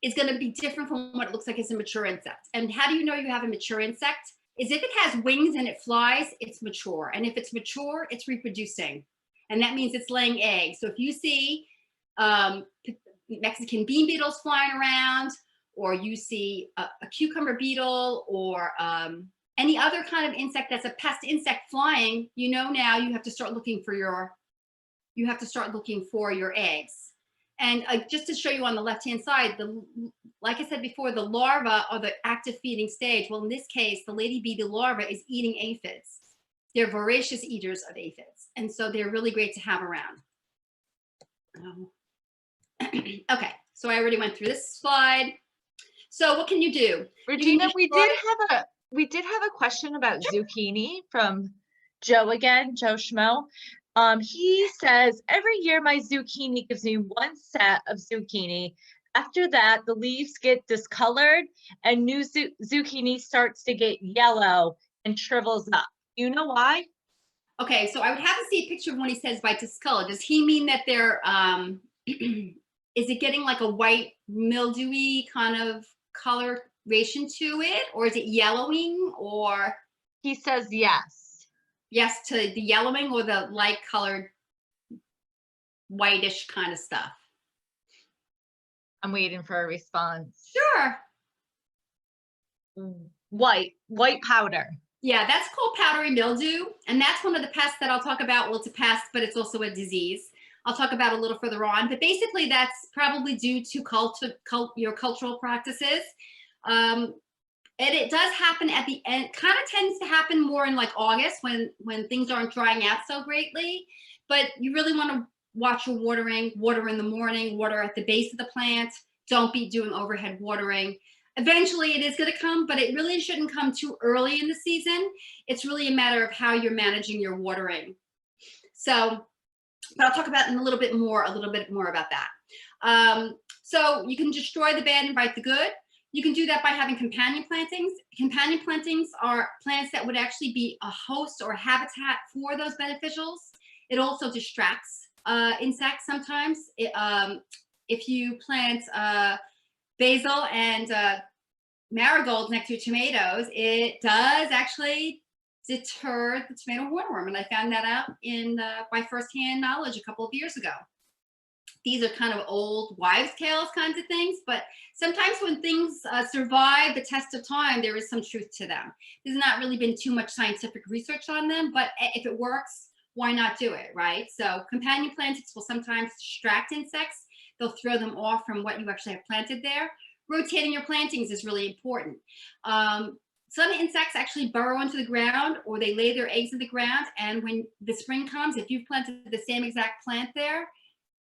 is going to be different from what it looks like as a mature insect. And how do you know you have a mature insect? Is if it has wings and it flies, it's mature. And if it's mature, it's reproducing. And that means it's laying eggs. So if you see Mexican bean beetles flying around, or you see a cucumber beetle, or any other kind of insect that's a pest insect flying, you know now you have to start looking for your eggs. And just to show you on the left-hand side, like I said before, the larva are the active feeding stage. Well, in this case, the lady beetle larva is eating aphids. They're voracious eaters of aphids, and so they're really great to have around. Okay, so I already went through this slide. So what can you do? Regina, we did have a question about zucchini from Joe again, Joe Schmo. He says, every year my zucchini gives me one set of zucchini. After that, the leaves get discolored and new zucchini starts to get yellow and shrivels up. You know why? Okay, so I would have to see a picture of when he says by discolored. Does he mean that they're, is it getting like a white mildewy kind of coloration to it, or is it yellowing, or? He says yes. Yes to the yellowing, or the light colored whitish kind of stuff? I'm waiting for a response. Sure. White powder. Yeah, that's called powdery mildew, and that's one of the pests that I'll talk about. Well, it's a pest, but it's also a disease. I'll talk about a little further on, but basically that's probably due to your cultural practices. And it does happen at the end, kind of tends to happen more in like August when things aren't drying out so greatly, but you really want to watch your watering. Water in the morning, water at the base of the plant. Don't be doing overhead watering. Eventually it is going to come, but it really shouldn't come too early in the season. It's really a matter of how you're managing your watering. So, but I'll talk about in a little bit more about that. So you can destroy the bad and invite the good. You can do that by having companion plantings. Companion plantings are plants that would actually be a host or habitat for those beneficials. It also distracts insects sometimes. If you plant basil and marigolds next to tomatoes, it does actually deter the tomato hornworm, and I found that out in by firsthand knowledge a couple of years ago. These are kind of old wives' tales kinds of things, but sometimes when things survive the test of time, there is some truth to them. There's not really been too much scientific research on them, but if it works, why not do it, right? So companion plantings will sometimes distract insects. They'll throw them off from what you actually have planted there. Rotating your plantings is really important. Some insects actually burrow into the ground, or they lay their eggs in the ground, and when the spring comes, if you've planted the same exact plant there,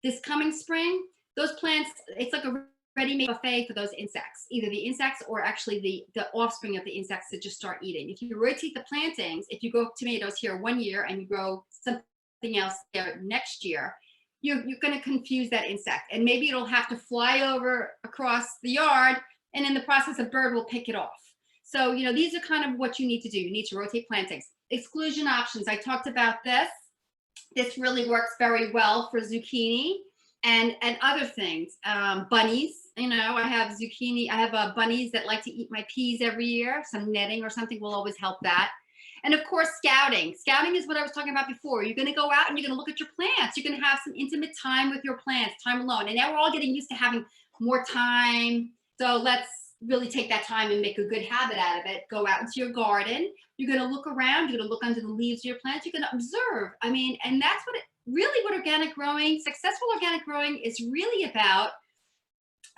this coming spring, those plants, it's like a ready-made buffet for those insects, either the insects or actually the offspring of the insects that just start eating. If you rotate the plantings, if you grow tomatoes here one year and you grow something else there next year, you're going to confuse that insect, and maybe it'll have to fly over across the yard, and in the process a bird will pick it off. So, you know, these are kind of what you need to do. You need to rotate plantings. Exclusion options, I talked about this. This really works very well for zucchini and other things. Bunnies, you know, I have zucchini, I have bunnies that like to eat my peas every year. Some netting or something will always help that. And of course, scouting. Scouting is what I was talking about before. You're going to go out and you're going to look at your plants. You're going to have some intimate time with your plants, time alone. And now we're all getting used to having more time. So let's really take that time and make a good habit out of it. Go out into your garden. You're going to look around. You're going to look under the leaves of your plants. You're going to observe. I mean, and that's what organic growing, successful organic growing is really about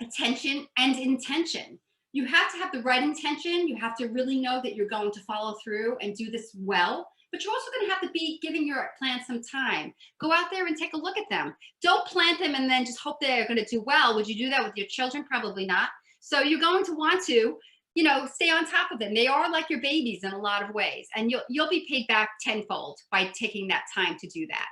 attention and intention. You have to have the right intention. You have to really know that you're going to follow through and do this well, but you're also going to have to be giving your plants some time. Go out there and take a look at them. Don't plant them and then just hope they're going to do well. Would you do that with your children? Probably not. So you're going to want to, stay on top of them. They are like your babies in a lot of ways, and you'll be paid back tenfold by taking that time to do that.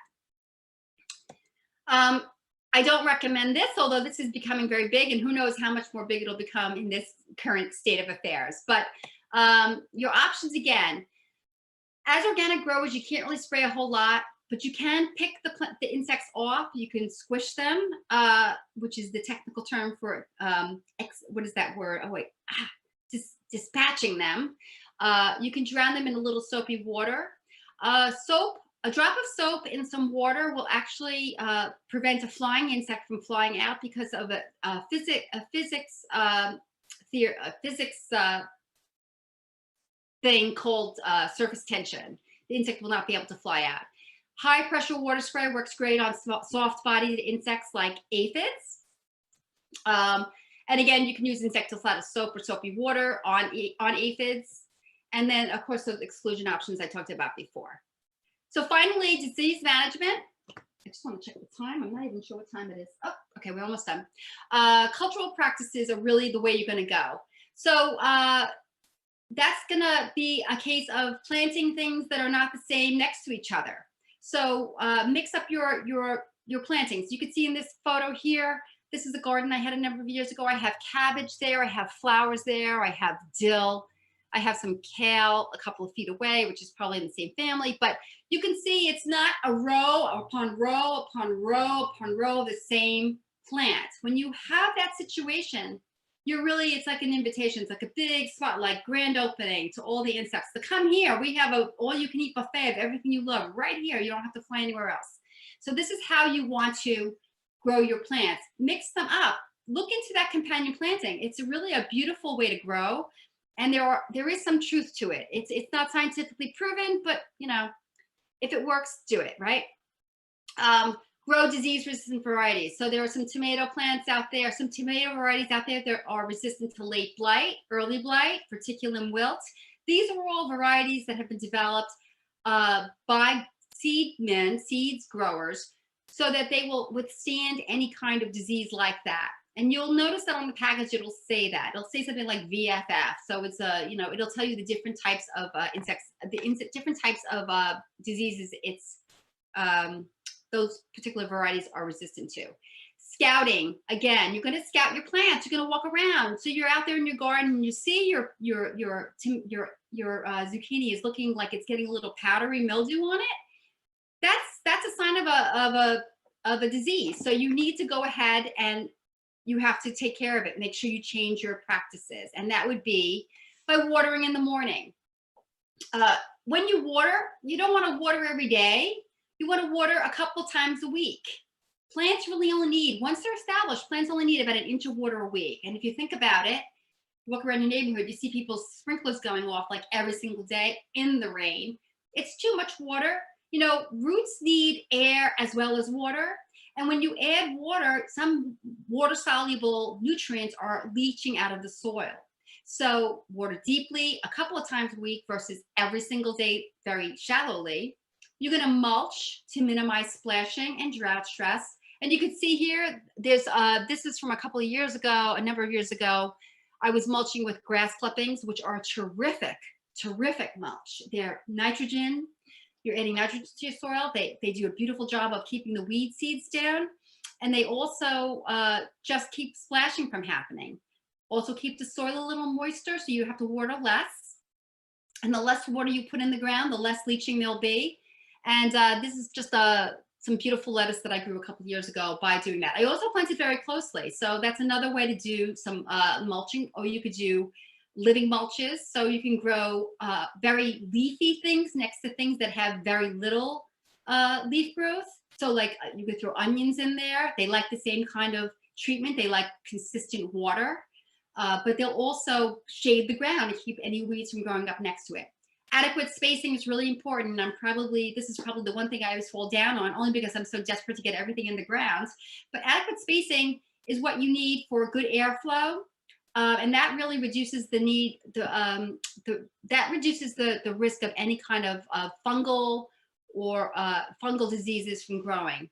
I don't recommend this, although this is becoming very big, and who knows how much more big it'll become in this current state of affairs. But your options, again, as organic growers, you can't really spray a whole lot, but you can pick the insects off. You can squish them, which is the technical term for, what is that word? Oh, wait, dispatching them. You can drown them in a little soapy water. A drop of soap in some water will actually prevent a flying insect from flying out because of a physics thing called surface tension. The insect will not be able to fly out. High pressure water spray works great on soft bodied insects like aphids. And again, you can use insecticide of soap or soapy water on aphids. And then, of course, those exclusion options I talked about before. So finally, disease management. I just want to check the time. I'm not even sure what time it is. Oh, okay, we're almost done. Cultural practices are really the way you're going to go. So that's going to be a case of planting things that are not the same next to each other. So mix up your plantings. You can see in this photo here, this is a garden I had a number of years ago. I have cabbage there. I have flowers there. I have dill. I have some kale a couple of feet away, which is probably in the same family, but you can see it's not a row upon row upon row upon row of the same plant. When you have that situation, it's like an invitation. It's like a big spotlight, grand opening to all the insects to come here. We have a all-you-can-eat buffet of everything you love right here. You don't have to fly anywhere else. So this is how you want to grow your plants. Mix them up. Look into that companion planting. It's really a beautiful way to grow. And there is some truth to it. It's not scientifically proven, but if it works, do it, right? Grow disease-resistant varieties. So there are some tomato plants out there, some tomato varieties out there that are resistant to late blight, early blight, verticulum wilt. These are all varieties that have been developed by seeds growers, so that they will withstand any kind of disease like that. And you'll notice that on the package, it'll say that. It'll say something like VFF. So it's it'll tell you the different types of insects, different types of diseases those particular varieties are resistant to. Scouting, again, you're going to scout your plants. You're going to walk around. So you're out there in your garden and you see your zucchini is looking like it's getting a little powdery mildew on it. That's a sign of a disease. So you need to go ahead and you have to take care of it. Make sure you change your practices. And that would be by watering in the morning. When you water, you don't want to water every day. You want to water a couple times a week. Plants really only need, once they're established, plants only need about an inch of water a week. And if you think about it, walk around your neighborhood, you see people's sprinklers going off like every single day in the rain. It's too much water. Roots need air as well as water. And when you add water, some water-soluble nutrients are leaching out of the soil. So water deeply a couple of times a week versus every single day very shallowly. You're going to mulch to minimize splashing and drought stress. And you can see here, this is from a number of years ago. I was mulching with grass clippings, which are terrific mulch. They're nitrogen. You're adding nitrogen to your soil. They do a beautiful job of keeping the weed seeds down. And they also just keep splashing from happening. Also keep the soil a little moister, so you have to water less. And the less water you put in the ground, the less leaching there'll be. And this is just some beautiful lettuce that I grew a couple of years ago by doing that. I also planted very closely. So that's another way to do some mulching, or you could do living mulches. So you can grow very leafy things next to things that have very little leaf growth. So like you could throw onions in there. They like the same kind of treatment. They like consistent water, but they'll also shade the ground to keep any weeds from growing up next to it. Adequate spacing is really important. This is probably the one thing I always fall down on, only because I'm so desperate to get everything in the ground. But adequate spacing is what you need for good airflow, And that really reduces the need, that reduces the risk of any kind of fungal or fungal diseases from growing.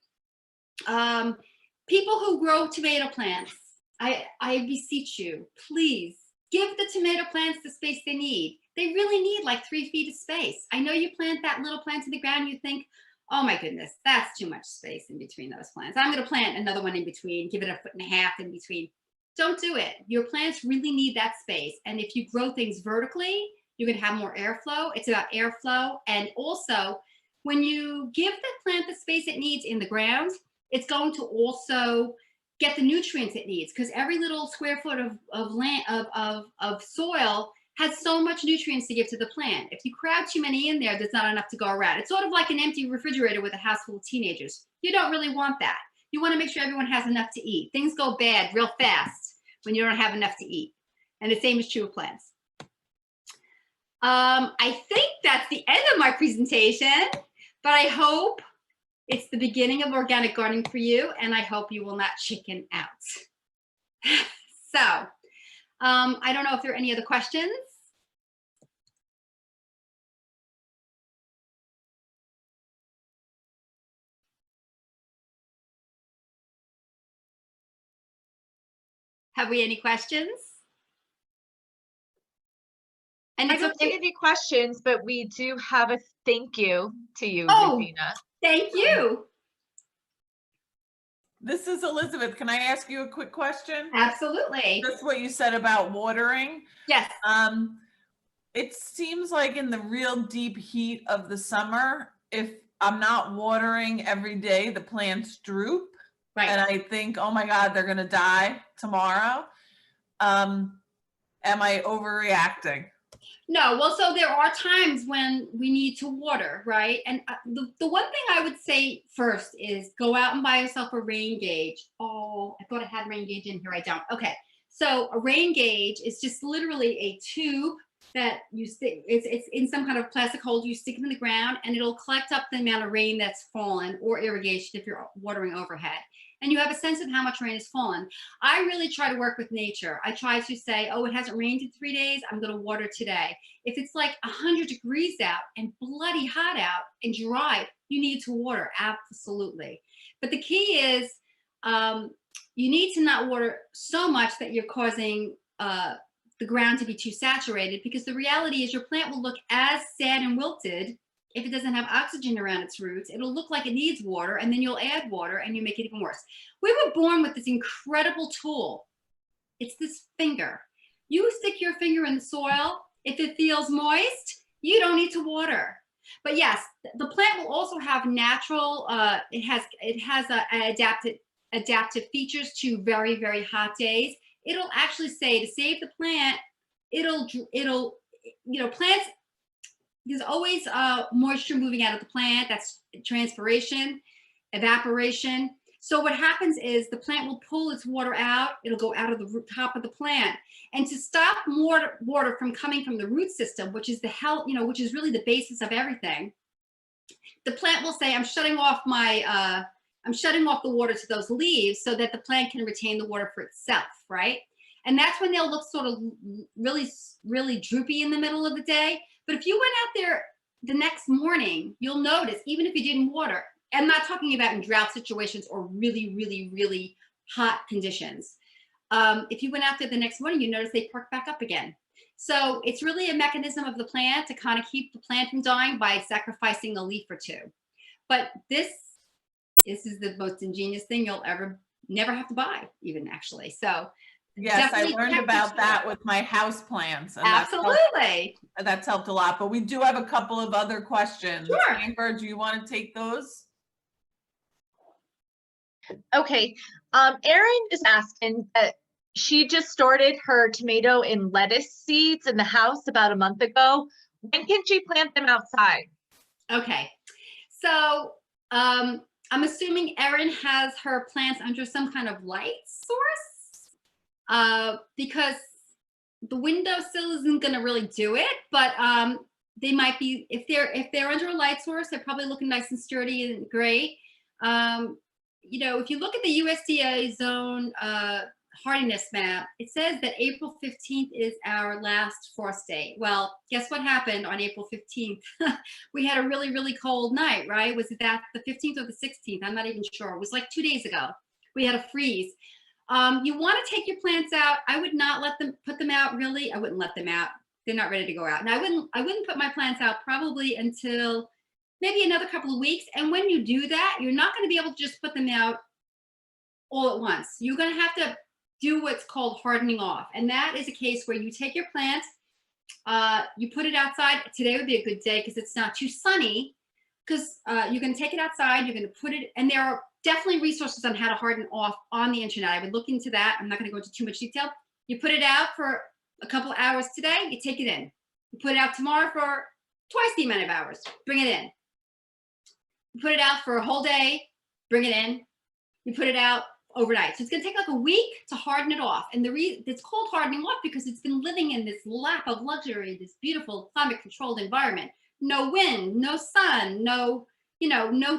People who grow tomato plants, I beseech you, please give the tomato plants the space they need. They really need like 3 feet of space. I know you plant that little plant in the ground, you think, oh my goodness, that's too much space in between those plants. I'm going to plant another one in between, give it 1.5 feet in between. Don't do it. Your plants really need that space. And if you grow things vertically, you're going to have more airflow. It's about airflow. And also, when you give the plant the space it needs in the ground, it's going to also get the nutrients it needs, because every little square foot of land of soil has so much nutrients to give to the plant. If you crowd too many in there, there's not enough to go around. It's sort of like an empty refrigerator with a house full of teenagers. You don't really want that. You want to make sure everyone has enough to eat. Things go bad real fast when you don't have enough to eat. And the same is true of plants. I think that's the end of my presentation, but I hope it's the beginning of organic gardening for you, and I hope you will not chicken out. So, I don't know if there are any other questions. Have we any questions? And I it's don't see okay. any questions, but we do have a thank you to you, Oh. Regina. Thank you. This is Elizabeth. Can I ask you a quick question? Absolutely. Just what you said about watering. Yes. It seems like in the real deep heat of the summer, if I'm not watering every day, the plants droop. Right. And I think, oh my God, they're going to die tomorrow. Am I overreacting? No, well, so there are times when we need to water, right? And the one thing I would say first is go out and buy yourself a rain gauge. Oh, I thought I had rain gauge in here. I don't. Okay. So a rain gauge is just literally a tube that you stick, it's in some kind of plastic holder, you stick it in the ground, and it'll collect up the amount of rain that's fallen, or irrigation if you're watering overhead. And you have a sense of how much rain has fallen. I really try to work with nature. I try to say, oh, it hasn't rained in 3 days, I'm going to water today. If it's like 100 degrees out and bloody hot out and dry, you need to water, absolutely. But the key is you need to not water so much that you're causing the ground to be too saturated, because the reality is your plant will look as sad and wilted if it doesn't have oxygen around its roots. It'll look like it needs water, and then you'll add water and you make it even worse. We were born with this incredible tool. It's this finger. You stick your finger in the soil. If it feels moist, you don't need to water. But yes, the plant will also have natural, it has adaptive features to very, very hot days. It'll actually say, to save the plant, it'll, you know, plants, there's always moisture moving out of the plant. That's transpiration, evaporation. So what happens is the plant will pull its water out. It'll go out of the top of the plant. And to stop water from coming from the root system, which is the health, you know, which is really the basis of everything, the plant will say, I'm shutting off the water to those leaves so that the plant can retain the water for itself, right? And that's when they'll look sort of really, really droopy in the middle of the day. But if you went out there the next morning, you'll notice, even if you didn't water, I'm not talking about in drought situations or really, really, really hot conditions. If you went out there the next morning, you notice they perk back up again. So it's really a mechanism of the plant to kind of keep the plant from dying by sacrificing a leaf or two. But this is the most ingenious thing you'll never have to buy, even, actually. So yes, I learned about that with my house plants. And absolutely. That's helped a lot. But we do have a couple of other questions. Sure. Amber, do you want to take those? Okay, Erin is asking that she just started her tomato and lettuce seeds in the house about a month ago. When can she plant them outside? Okay, so I'm assuming Erin has her plants under some kind of light source, because the windowsill isn't going to really do it, but they might be, if they're under a light source, they're probably looking nice and sturdy and great. You know, if you look at the USDA zone hardiness map, it says that April 15th is our last frost date. Well, guess what happened on April 15th? We had a really, really cold night, right? Was it that the 15th or the 16th? I'm not even sure. It was like 2 days ago. We had a freeze. You want to take your plants out. I would not put them out, really. I wouldn't let them out. They're not ready to go out. And I wouldn't put my plants out probably until maybe another couple of weeks. And when you do that, you're not going to be able to just put them out all at once. You're going to have to do what's called hardening off. And that is a case where you take your plant, you put it outside. Today would be a good day because it's not too sunny, because you're going to take it outside, you're going to put it, and there are definitely resources on how to harden off on the internet. I would look into that. I'm not going to go into too much detail. You put it out for a couple hours today, you take it in. You put it out tomorrow for twice the amount of hours, bring it in. You put it out for a whole day, bring it in. You put it out overnight. So it's going to take like a week to harden it off. And the reason it's called hardening off because it's been living in this lap of luxury, this beautiful climate controlled environment. No wind, no sun, no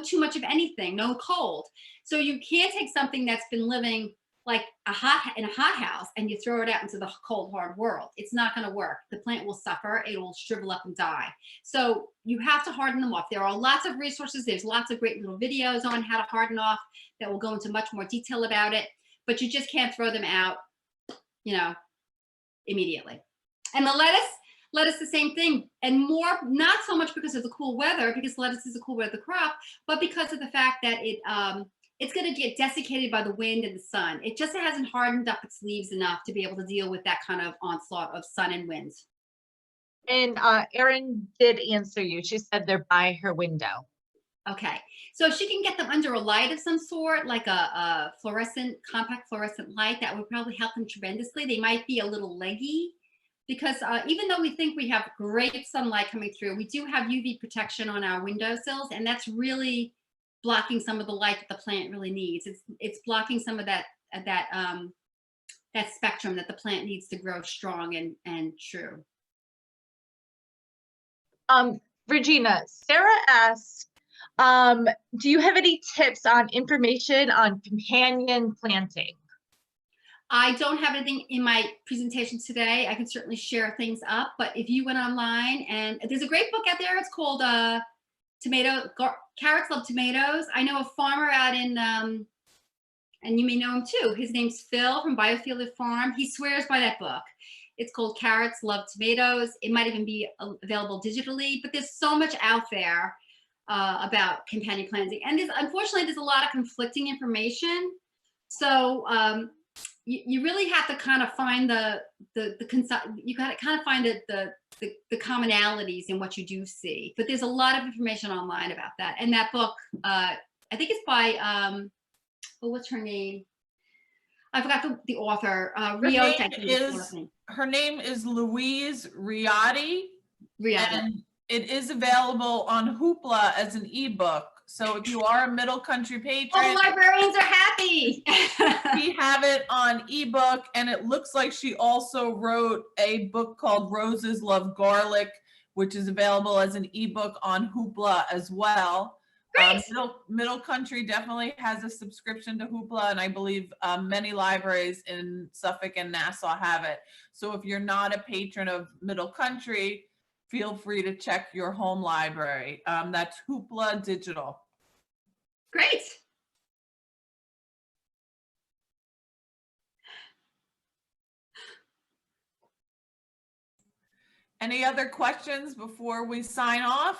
too much of anything, no cold. So you can't take something that's been living like in a hot house and you throw it out into the cold, hard world. It's not going to work. The plant will suffer. It will shrivel up and die. So you have to harden them off. There are lots of resources. There's lots of great little videos on how to harden off that will go into much more detail about it, but you just can't throw them out, immediately. And the lettuce, the same thing, and more, not so much because of the cool weather, because lettuce is a cool weather crop, but because of the fact that it's going to get desiccated by the wind and the sun. It just hasn't hardened up its leaves enough to be able to deal with that kind of onslaught of sun and wind. And Erin did answer you. She said they're by her window. Okay, so if she can get them under a light of some sort, like a compact fluorescent light, that would probably help them tremendously. They might be a little leggy, because even though we think we have great sunlight coming through, we do have UV protection on our windowsills, and that's really blocking some of the light that the plant really needs. It's blocking some of that spectrum that the plant needs to grow strong and true. Regina, Sarah asks, do you have any tips on information on companion planting? I don't have anything in my presentation today. I can certainly share things up, but if you went online, and there's a great book out there, it's called Carrots Love Tomatoes. I know a farmer out in, and you may know him too. His name's Phil from Biofield Farm. He swears by that book. It's called Carrots Love Tomatoes. It might even be available digitally, but there's so much out there about companion planting. And unfortunately, there's a lot of conflicting information. So you really have to kind of find you got to kind of find the commonalities in what you do see. But there's a lot of information online about that. And that book, I think it's by, what's her name? I forgot the author. Her name is Louise Riotti. And it is available on Hoopla as an ebook. So if you are a Middle Country patron, all librarians are happy. We have it on ebook, and it looks like she also wrote a book called Roses Love Garlic, which is available as an ebook on Hoopla as well. Middle Country definitely has a subscription to Hoopla, and I believe many libraries in Suffolk and Nassau have it. So if you're not a patron of Middle Country, feel free to check your home library. That's Hoopla Digital. Great. Any other questions before we sign off?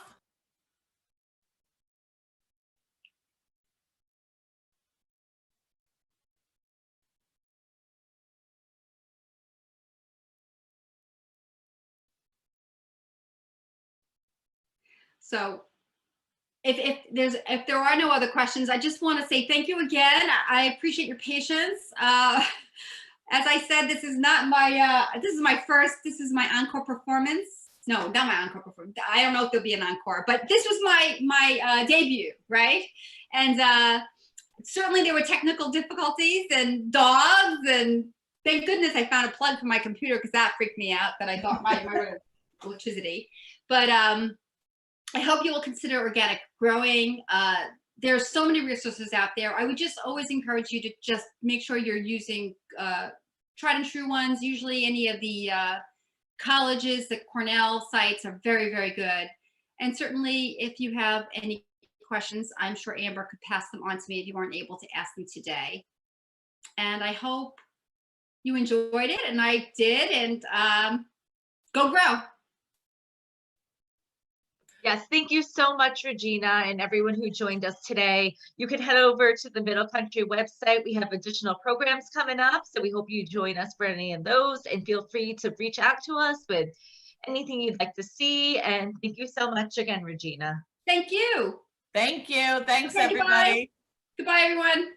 So if there are no other questions, I just want to say thank you again. I appreciate your patience. As I said, this is not my this is my encore performance. No, not my encore performance. I don't know if there'll be an encore, but this was my debut, right? And certainly there were technical difficulties and dogs, and thank goodness I found a plug for my computer, because that freaked me out, that I thought might have electricity. But I hope you will consider organic growing. there's so many resources out there. I would just always encourage you to just make sure you're using tried and true ones. Usually any of the colleges, the Cornell sites are very, very good. And certainly if you have any questions, I'm sure Amber could pass them on to me if you weren't able to ask them today. And I hope you enjoyed it, and I did, and go grow. Yes, thank you so much, Regina, and everyone who joined us today. You can head over to the Middle Country website. We have additional programs coming up, so we hope you join us for any of those, and feel free to reach out to us with anything you'd like to see. And thank you so much again, Regina. Thank you. Thank you. Thanks, Okay, goodbye. everybody. Goodbye, everyone.